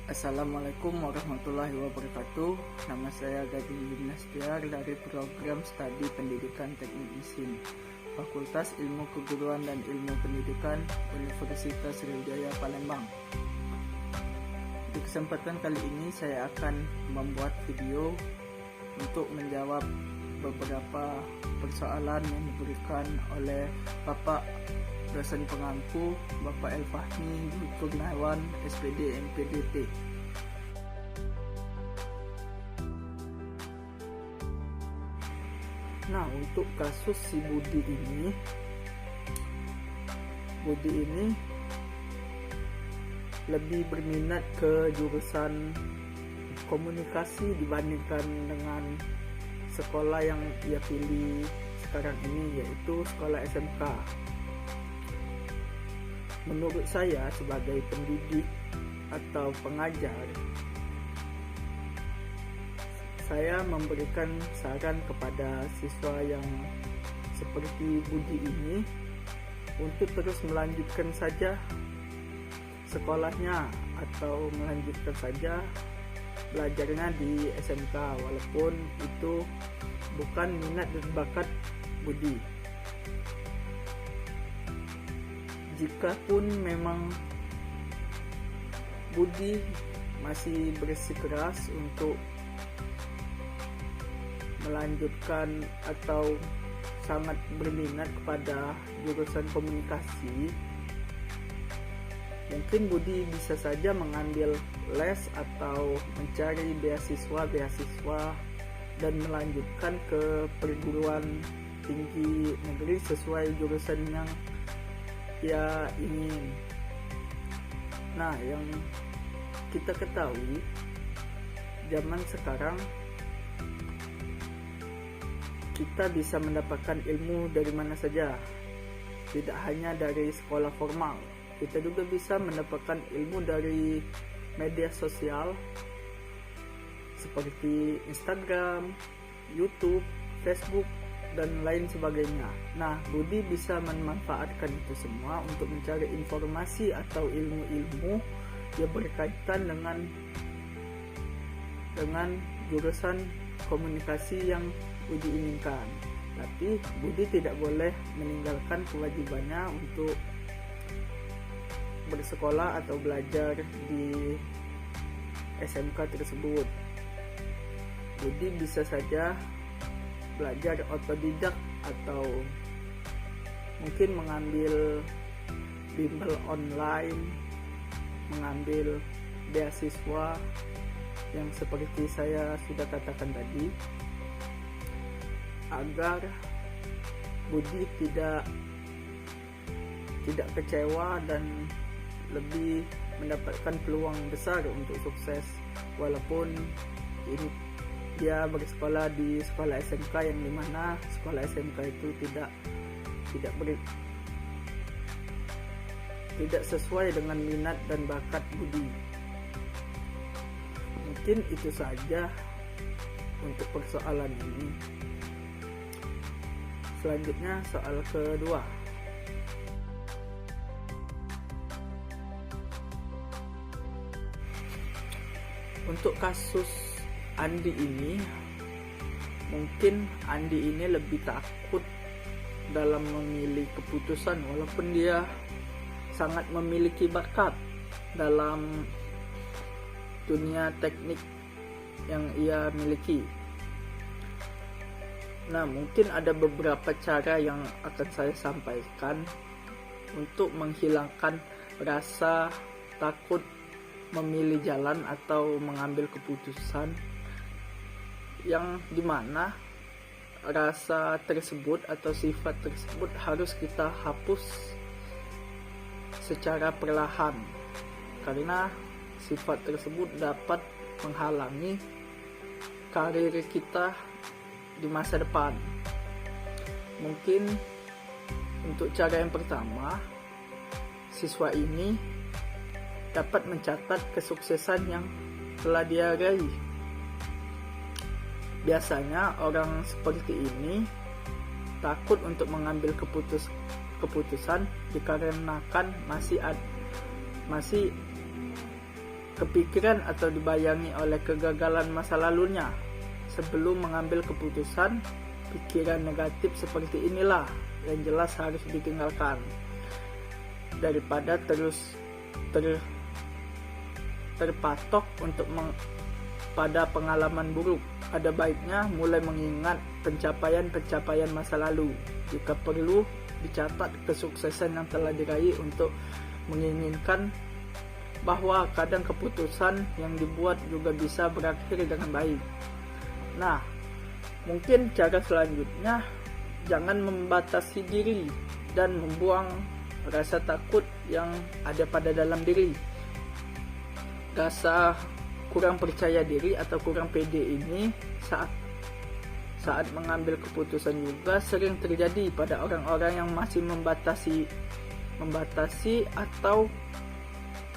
Assalamualaikum warahmatullahi wabarakatuh. Nama saya Gading Gimnastiar dari program studi Pendidikan Teknik Mesin, Fakultas Ilmu Keguruan dan Ilmu Pendidikan Universitas Sriwijaya Palembang. Di kesempatan kali ini saya akan membuat video untuk menjawab beberapa persoalan yang diberikan oleh Bapak dosen pengangku Bapak Elfahmi Kurniawan SPD MPDT. Nah, untuk kasus si Budi ini lebih berminat ke jurusan komunikasi dibandingkan dengan sekolah yang ia pilih sekarang ini, yaitu sekolah SMK. Menurut saya sebagai pendidik atau pengajar, saya memberikan saran kepada siswa yang seperti Budi ini untuk terus melanjutkan saja sekolahnya atau melanjutkan saja belajarnya di SMK walaupun itu bukan minat dan bakat Budi. Jikapun memang Budi masih bersikeras untuk melanjutkan atau sangat berminat kepada jurusan komunikasi, mungkin Budi bisa saja mengambil les atau mencari beasiswa dan melanjutkan ke perguruan tinggi negeri sesuai jurusan yang ia ingin. Nah, yang kita ketahui zaman sekarang kita bisa mendapatkan ilmu dari mana saja, tidak hanya dari sekolah formal. Kita juga bisa mendapatkan ilmu dari media sosial seperti Instagram, YouTube, Facebook, dan lain sebagainya. Nah, Budi bisa memanfaatkan itu semua untuk mencari informasi atau ilmu-ilmu yang berkaitan dengan jurusan komunikasi yang Budi inginkan. Tapi Budi tidak boleh meninggalkan kewajibannya untuk bersekolah atau belajar di SMK tersebut. Budi bisa saja belajar otodidak atau mungkin mengambil bimbel online, mengambil beasiswa yang seperti saya sudah katakan tadi, agar Budi tidak kecewa dan lebih mendapatkan peluang besar untuk sukses walaupun ini dia bersekolah di sekolah SMK yang dimana sekolah SMK itu tidak sesuai dengan minat dan bakat Budi. Mungkin itu saja untuk persoalan ini. Selanjutnya soal kedua. Untuk kasus Andi ini, mungkin Andi ini lebih takut dalam memilih keputusan walaupun dia sangat memiliki bakat dalam dunia teknik yang ia miliki. Nah, mungkin ada beberapa cara yang akan saya sampaikan untuk menghilangkan rasa takut memilih jalan atau mengambil keputusan, yang dimana rasa tersebut atau sifat tersebut harus kita hapus secara perlahan, karena sifat tersebut dapat menghalangi karir kita di masa depan. Mungkin untuk cara yang pertama, siswa ini dapat mencatat kesuksesan yang telah dia raih. Biasanya orang seperti ini takut untuk mengambil keputusan dikarenakan masih kepikiran atau dibayangi oleh kegagalan masa lalunya. Sebelum mengambil keputusan, pikiran negatif seperti inilah yang jelas harus ditinggalkan. Daripada terus terpatok untuk pada pengalaman buruk, ada baiknya mulai mengingat pencapaian-pencapaian masa lalu. Jika perlu, dicatat kesuksesan yang telah diraih untuk menginginkan bahwa kadang keputusan yang dibuat juga bisa berakhir dengan baik. Nah, mungkin cara selanjutnya, jangan membatasi diri dan membuang rasa takut yang ada pada dalam diri. Rasa kurang percaya diri atau kurang pede ini saat mengambil keputusan juga sering terjadi pada orang-orang yang masih membatasi atau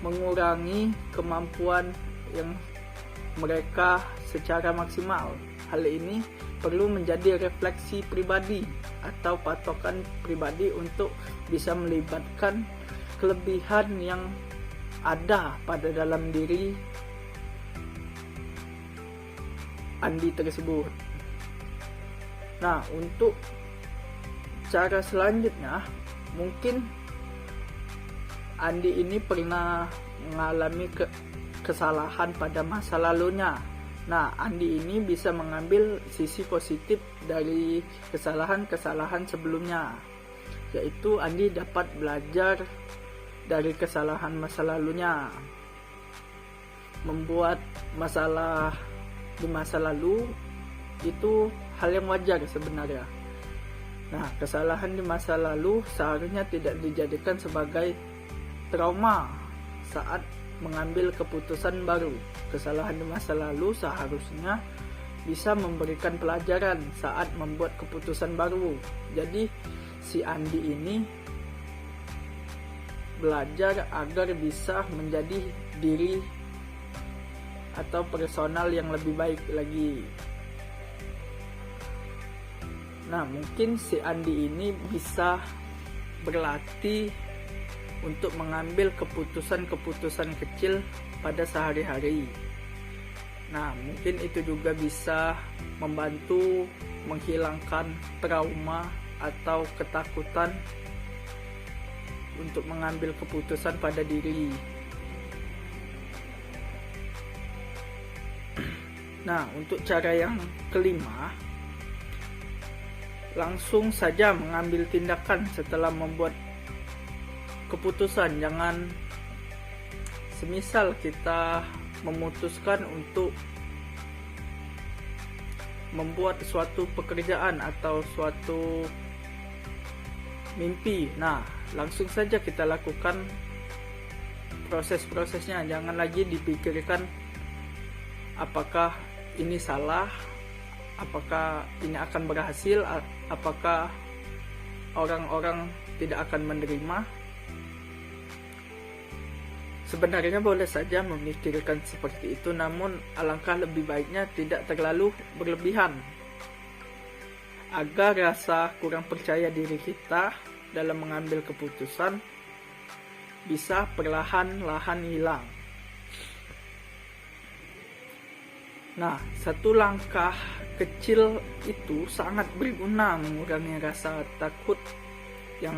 mengurangi kemampuan yang mereka secara maksimal. Hal ini perlu menjadi refleksi pribadi atau patokan pribadi untuk bisa melibatkan kelebihan yang ada pada dalam diri Andi tersebut. Nah, untuk cara selanjutnya, mungkin Andi ini pernah mengalami kesalahan pada masa lalunya. Nah, Andi ini bisa mengambil sisi positif dari kesalahan-kesalahan sebelumnya, yaitu Andi dapat belajar dari kesalahan masa lalunya. Membuat masalah di masa lalu itu hal yang wajar sebenarnya. Nah, kesalahan di masa lalu seharusnya tidak dijadikan sebagai trauma saat mengambil keputusan baru. Kesalahan di masa lalu seharusnya bisa memberikan pelajaran saat membuat keputusan baru. Jadi si Andi ini belajar agar bisa menjadi diri atau personal yang lebih baik lagi. Nah, mungkin si Andi ini bisa berlatih untuk mengambil keputusan-keputusan kecil pada sehari-hari. Nah, mungkin itu juga bisa membantu menghilangkan trauma atau ketakutan untuk mengambil keputusan pada diri. Nah, untuk cara yang kelima, langsung saja mengambil tindakan setelah membuat keputusan. Jangan semisal kita memutuskan untuk membuat suatu pekerjaan atau suatu mimpi, nah langsung saja kita lakukan proses-prosesnya. Jangan lagi dipikirkan apakah ini salah, apakah ini akan berhasil, apakah orang-orang tidak akan menerima. Sebenarnya boleh saja memikirkan seperti itu, namun alangkah lebih baiknya tidak terlalu berlebihan, agar rasa kurang percaya diri kita dalam mengambil keputusan bisa perlahan-lahan hilang. Nah, satu langkah kecil itu sangat berguna mengurangi rasa takut yang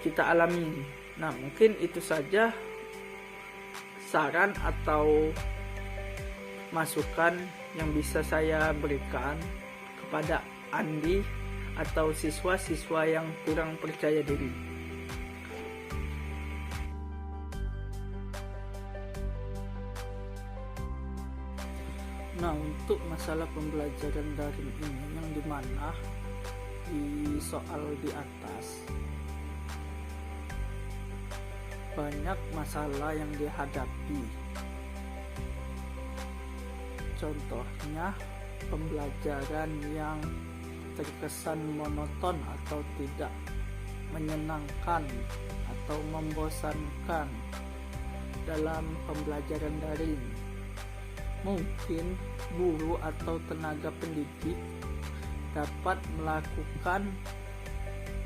kita alami. Nah, mungkin itu saja saran atau masukan yang bisa saya berikan kepada Andi atau siswa-siswa yang kurang percaya diri. Nah, untuk masalah pembelajaran daring ini yang dimana di soal di atas banyak masalah yang dihadapi. Contohnya pembelajaran yang terkesan monoton atau tidak menyenangkan atau membosankan dalam pembelajaran daring. Mungkin guru atau tenaga pendidik dapat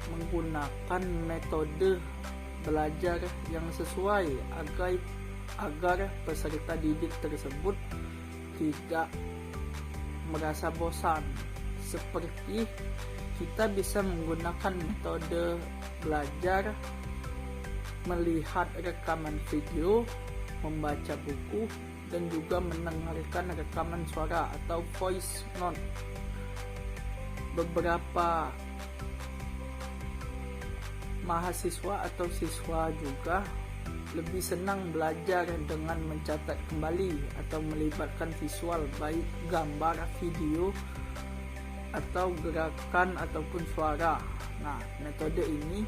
menggunakan metode belajar yang sesuai agar peserta didik tersebut tidak merasa bosan. Seperti kita bisa menggunakan metode belajar melihat rekaman video, membaca buku, dan juga mendengarkan rekaman suara atau voice note. Beberapa mahasiswa atau siswa juga lebih senang belajar dengan mencatat kembali atau melibatkan visual, baik gambar, video, atau gerakan ataupun suara. Nah, metode ini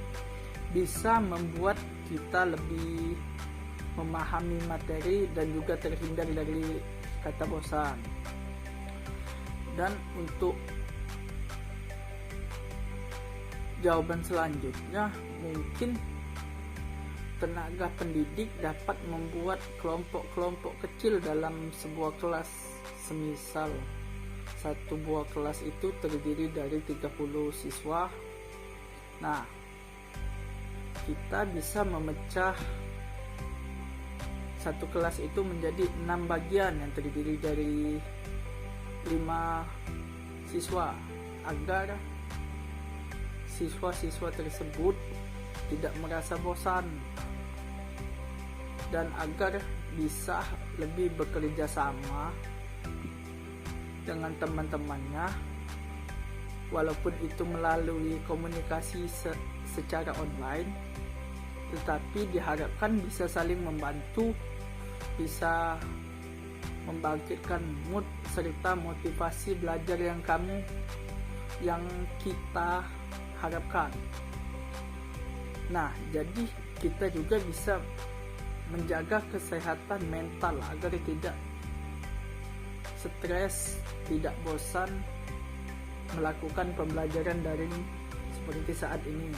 bisa membuat kita lebih memahami materi dan juga terhindar dari kata bosan. Dan untuk jawaban selanjutnya, mungkin tenaga pendidik dapat membuat kelompok-kelompok kecil dalam sebuah kelas. Semisal satu buah kelas itu terdiri dari 30 siswa. Nah, kita bisa memecah satu kelas itu menjadi 6 bagian yang terdiri dari 5 siswa, agar siswa-siswa tersebut tidak merasa bosan dan agar bisa lebih bekerja sama dengan teman-temannya, walaupun itu melalui komunikasi secara online, tetapi diharapkan bisa saling membantu, bisa membangkitkan mood serta motivasi belajar yang kita harapkan. Nah, jadi kita juga bisa menjaga kesehatan mental agar tidak stres, tidak bosan melakukan pembelajaran daring seperti saat ini.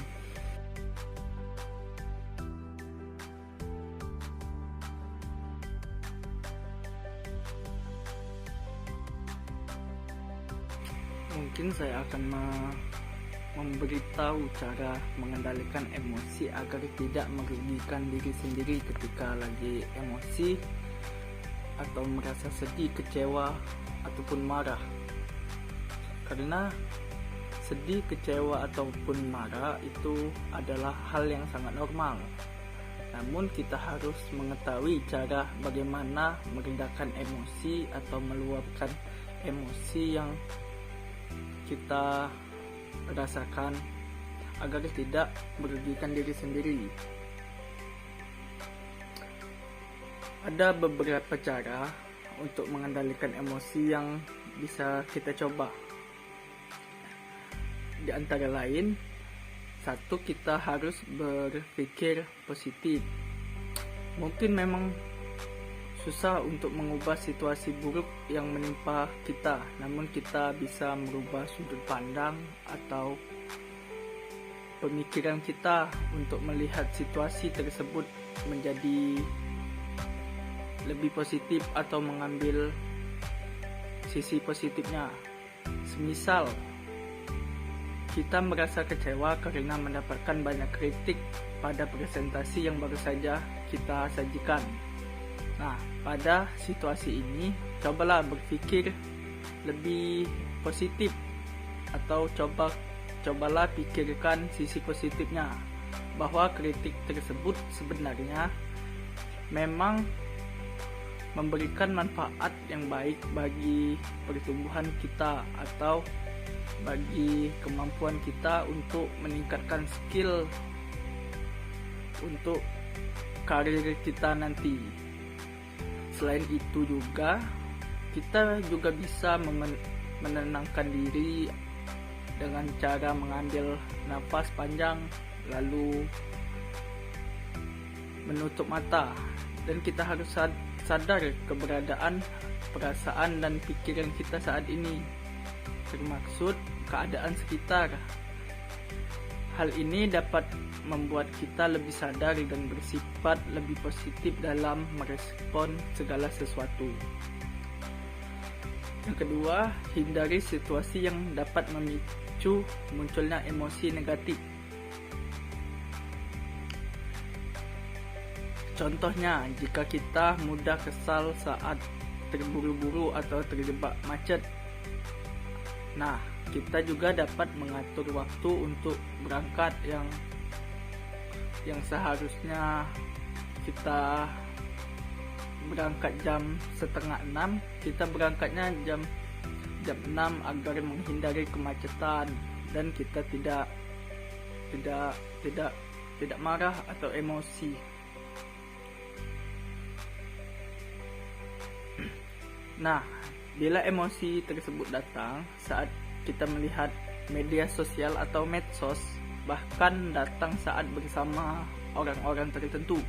Mungkin saya akan memberitahu cara mengendalikan emosi agar tidak merugikan diri sendiri ketika lagi emosi atau merasa sedih, kecewa, ataupun marah. Karena sedih, kecewa, ataupun marah itu adalah hal yang sangat normal. Namun kita harus mengetahui cara bagaimana meredakan emosi atau meluapkan emosi yang kita rasakan agar tidak merugikan diri sendiri. Ada beberapa cara untuk mengendalikan emosi yang bisa kita coba. Di antara lain, satu, kita harus berpikir positif. Mungkin memang susah untuk mengubah situasi buruk yang menimpa kita, namun kita bisa merubah sudut pandang atau pemikiran kita untuk melihat situasi tersebut menjadi lebih positif atau mengambil sisi positifnya. Semisal kita merasa kecewa karena mendapatkan banyak kritik pada presentasi yang baru saja kita sajikan. Nah, pada situasi ini, cobalah berpikir lebih positif atau cobalah pikirkan sisi positifnya, bahwa kritik tersebut sebenarnya memang memberikan manfaat yang baik bagi pertumbuhan kita atau bagi kemampuan kita untuk meningkatkan skill untuk karir kita nanti. Selain itu juga, kita juga bisa menenangkan diri dengan cara mengambil nafas panjang lalu menutup mata, dan kita harus sadar keberadaan perasaan dan pikiran kita saat ini, termaksud keadaan sekitar. Hal ini dapat membuat kita lebih sadar dan bersifat lebih positif dalam merespon segala sesuatu. Yang kedua, hindari situasi yang dapat memicu munculnya emosi negatif. Contohnya, jika kita mudah kesal saat terburu-buru atau terjebak macet. Nah, kita juga dapat mengatur waktu untuk berangkat yang seharusnya kita berangkat jam 5:30, kita berangkatnya jam 6 agar menghindari kemacetan dan kita tidak marah atau emosi. Nah, bila emosi tersebut datang saat kita melihat media sosial atau medsos, bahkan datang saat bersama orang-orang tertentu,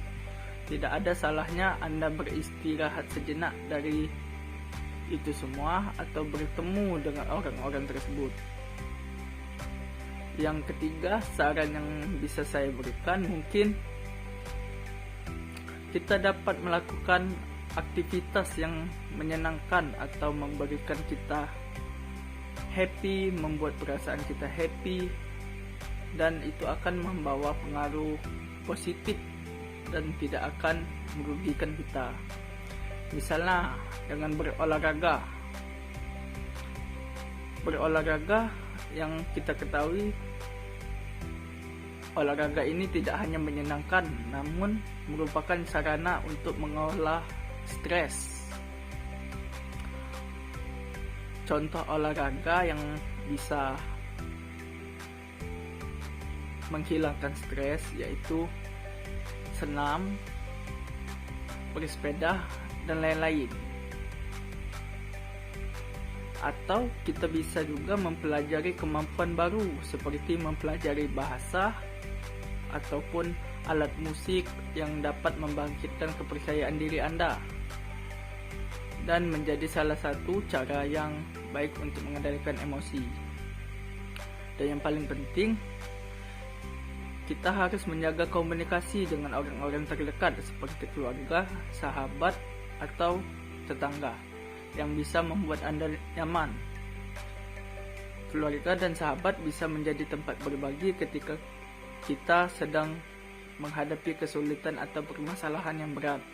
tidak ada salahnya Anda beristirahat sejenak dari itu semua atau bertemu dengan orang-orang tersebut. Yang ketiga, saran yang bisa saya berikan, mungkin kita dapat melakukan aktivitas yang menyenangkan atau memberikan kita happy, membuat perasaan kita happy, dan itu akan membawa pengaruh positif dan tidak akan merugikan kita. Misalnya dengan berolahraga yang kita ketahui, olahraga ini tidak hanya menyenangkan, namun merupakan sarana untuk mengolah stres. Contoh olahraga yang bisa menghilangkan stres yaitu senam, bersepeda, dan lain-lain. Atau kita bisa juga mempelajari kemampuan baru seperti mempelajari bahasa ataupun alat musik yang dapat membangkitkan kepercayaan diri Anda dan menjadi salah satu cara yang baik untuk mengendalikan emosi. Dan yang paling penting, kita harus menjaga komunikasi dengan orang-orang terdekat seperti keluarga, sahabat, atau tetangga yang bisa membuat Anda nyaman. Keluarga dan sahabat bisa menjadi tempat berbagi ketika kita sedang menghadapi kesulitan atau permasalahan yang berat.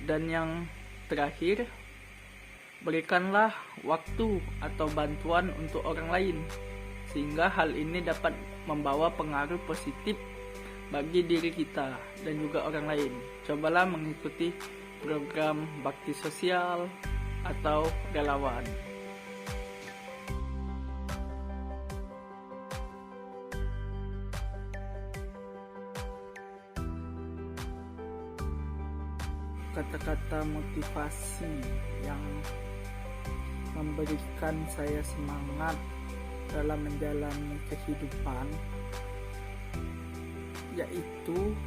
Dan yang terakhir, berikanlah waktu atau bantuan untuk orang lain, sehingga hal ini dapat membawa pengaruh positif bagi diri kita dan juga orang lain. Cobalah mengikuti program bakti sosial atau relawan. Kata-kata motivasi yang memberikan saya semangat dalam menjalani kehidupan yaitu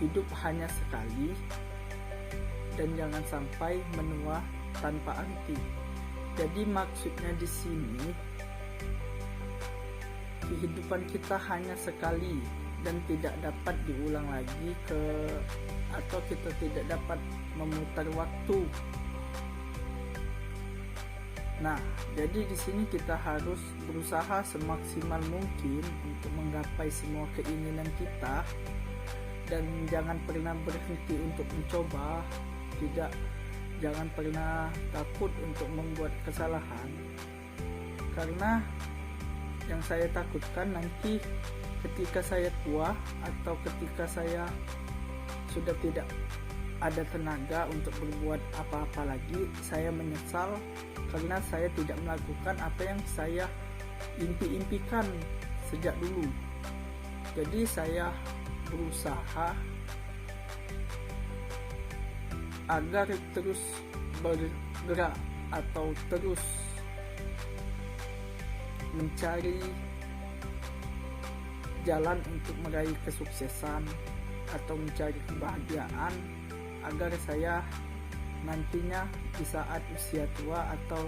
hidup hanya sekali dan jangan sampai menua tanpa arti. Jadi maksudnya di sini kehidupan kita hanya sekali dan tidak dapat diulang lagi atau kita tidak dapat memutar waktu. Nah, jadi di sini kita harus berusaha semaksimal mungkin untuk menggapai semua keinginan kita dan jangan pernah berhenti untuk mencoba. Jangan pernah takut untuk membuat kesalahan, karena yang saya takutkan nanti ketika saya tua atau ketika saya sudah tidak ada tenaga untuk berbuat apa-apa lagi, saya menyesal karena saya tidak melakukan apa yang saya impi-impikan sejak dulu. Jadi saya berusaha agar terus bergerak atau terus mencari jalan untuk meraih kesuksesan atau mencari kebahagiaan agar saya nantinya di saat usia tua atau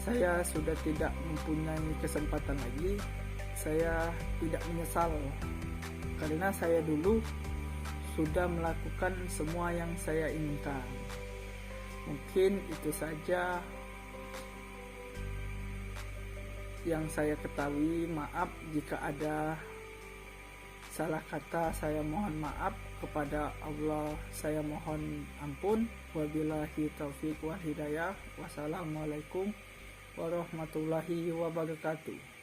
saya sudah tidak mempunyai kesempatan lagi, saya tidak menyesal karena saya dulu sudah melakukan semua yang saya inginkan. Mungkin itu saja. yang saya ketahui. Maaf jika ada salah kata, saya mohon maaf kepada Allah, saya mohon ampun. Wabillahi taufiq wal hidayah. Wassalamualaikum warahmatullahi wabarakatuh.